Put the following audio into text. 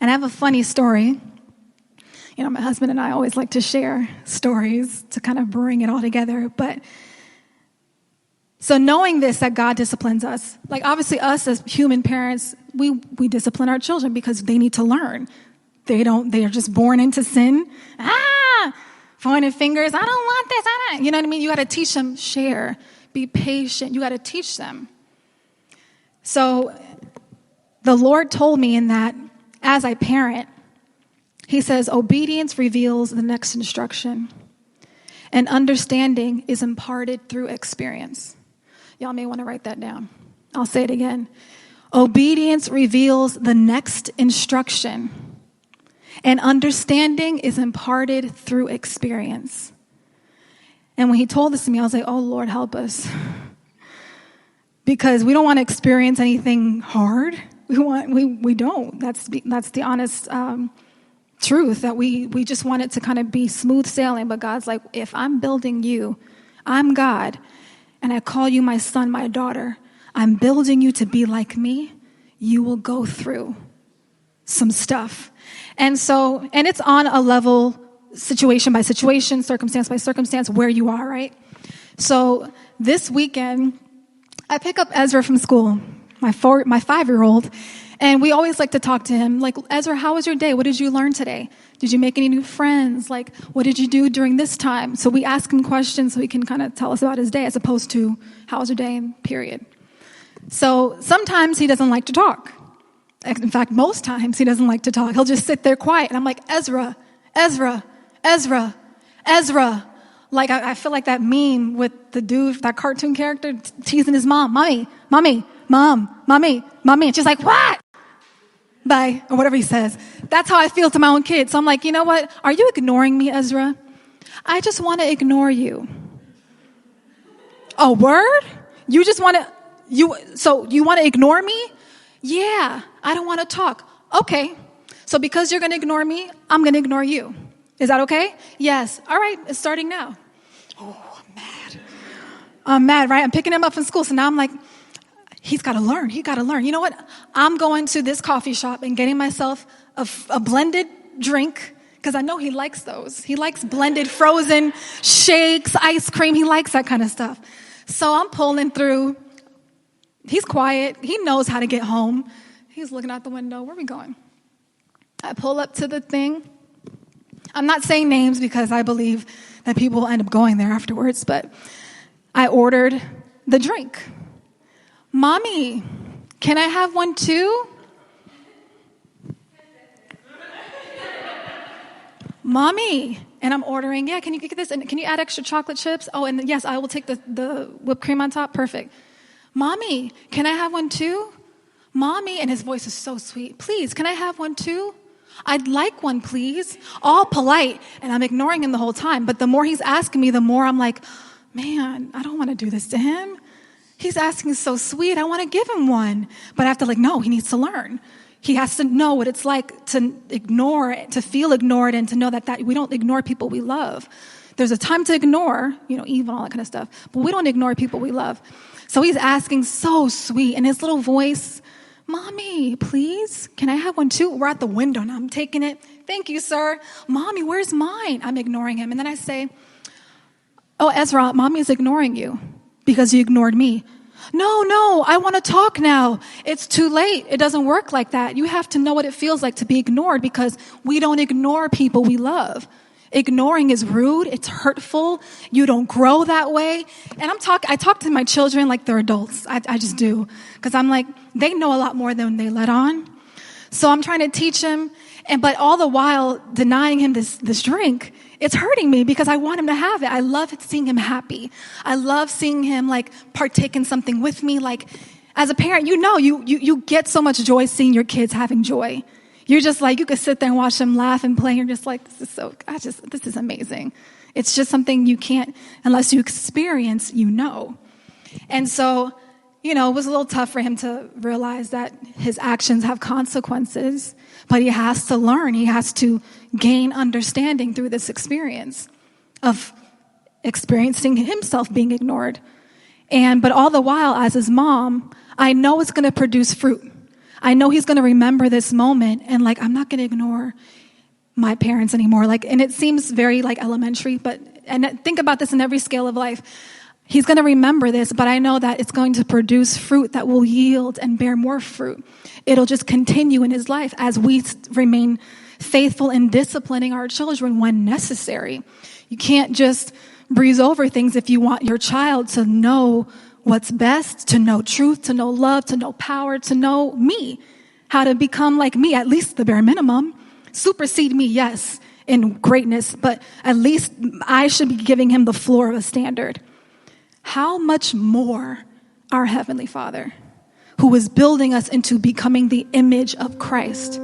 And I have a funny story. My husband and I always like to share stories to kind of bring it all together. But so knowing this, that God disciplines us, like obviously us as human parents, we discipline our children because they need to learn. They are just born into sin. Pointing fingers. I don't want this. You know what I mean? You got to teach them, share, be patient. You got to teach them. So the Lord told me in that as I parent, He says, obedience reveals the next instruction, and understanding is imparted through experience. Y'all may want to write that down. I'll say it again. Obedience reveals the next instruction, and understanding is imparted through experience. And when He told this to me, I was like, oh, Lord, help us. Because we don't want to experience anything hard. We don't. That's the honest truth, that we just want it to kind of be smooth sailing. But God's like, if I'm building you, I'm God, and I call you my son, my daughter, I'm building you to be like me, you will go through some stuff. And it's on a level, situation by situation, circumstance by circumstance, where you are, right? So this weekend, I pick up Ezra from school, my 5-year-old, and we always like to talk to him, like, Ezra, how was your day? What did you learn today? Did you make any new friends? Like, what did you do during this time? So we ask him questions so he can kind of tell us about his day, as opposed to, how was your day, period. So sometimes he doesn't like to talk. In fact, most times he doesn't like to talk. He'll just sit there quiet. And I'm like, Ezra, Ezra, Ezra, Ezra. Like, I feel like that meme with the dude, that cartoon character teasing his mom. Mommy, mommy, mom, mommy, mommy. And she's like, what? Bye, or whatever he says. That's how I feel to my own kids. So I'm like, you know what? Are you ignoring me, Ezra? I just want to ignore you. A word? You just want to, so you want to ignore me? Yeah, I don't want to talk. Okay, so because you're going to ignore me, I'm going to ignore you. Is that okay? Yes. All right, it's starting now. Oh, I'm mad. I'm mad, right? I'm picking him up from school, so now I'm like, he's got to learn. He got to learn. You know what? I'm going to this coffee shop and getting myself a blended drink, because I know he likes those. He likes blended frozen shakes, ice cream. He likes that kind of stuff. So I'm pulling through. He's quiet. He knows how to get home. He's looking out the window. Where are we going? I pull up to the thing. I'm not saying names because I believe that people will end up going there afterwards, but I ordered the drink. Mommy, can I have one too? Mommy, and I'm ordering, can you get this? And can you add extra chocolate chips? Oh, and yes, I will take the whipped cream on top. Perfect. Mommy, can I have one too? Mommy, and his voice is so sweet. Please, can I have one too? I'd like one, please. All polite, and I'm ignoring him the whole time. But the more he's asking me, the more I'm like, man, I don't want to do this to him. He's asking so sweet. I want to give him one. But I have to no, he needs to learn. He has to know what it's like to ignore, to feel ignored, and to know that we don't ignore people we love. There's a time to ignore, evil and all that kind of stuff. But we don't ignore people we love. So he's asking so sweet. And his little voice, Mommy, please, can I have one too? We're at the window now. I'm taking it. Thank you, sir. Mommy, where's mine? I'm ignoring him. And then I say, oh, Ezra, Mommy is ignoring you because you ignored me. No, I want to talk now. It's too late. It doesn't work like that. You have to know what it feels like to be ignored, because we don't ignore people we love. Ignoring is rude. It's hurtful. You don't grow that way. And I talk to my children like they're adults. I just do. Because I'm like, they know a lot more than they let on. So I'm trying to teach him. But all the while denying him this drink, it's hurting me because I want him to have it. I love seeing him happy. I love seeing him partake in something with me. As a parent, you get so much joy seeing your kids having joy. You're just you could sit there and watch them laugh and play. You're just this is amazing. It's just something you can't, unless you experience, And so, it was a little tough for him to realize that his actions have consequences, but he has to learn. He has to gain understanding through this experience of experiencing himself being ignored. But all the while, as his mom, I know it's going to produce fruit. I know he's going to remember this moment, and like, I'm not going to ignore my parents anymore. Like, and it seems very like elementary, and think about this in every scale of life. He's going to remember this, but I know that it's going to produce fruit that will yield and bear more fruit. It'll just continue in his life as we remain faithful in disciplining our children when necessary. You can't just breeze over things if you want your child to know what's best, to know truth, to know love, to know power, to know me, how to become like me, at least the bare minimum. Supersede me, yes, in greatness, but at least I should be giving him the floor of a standard. How much more our Heavenly Father, who is building us into becoming the image of Christ.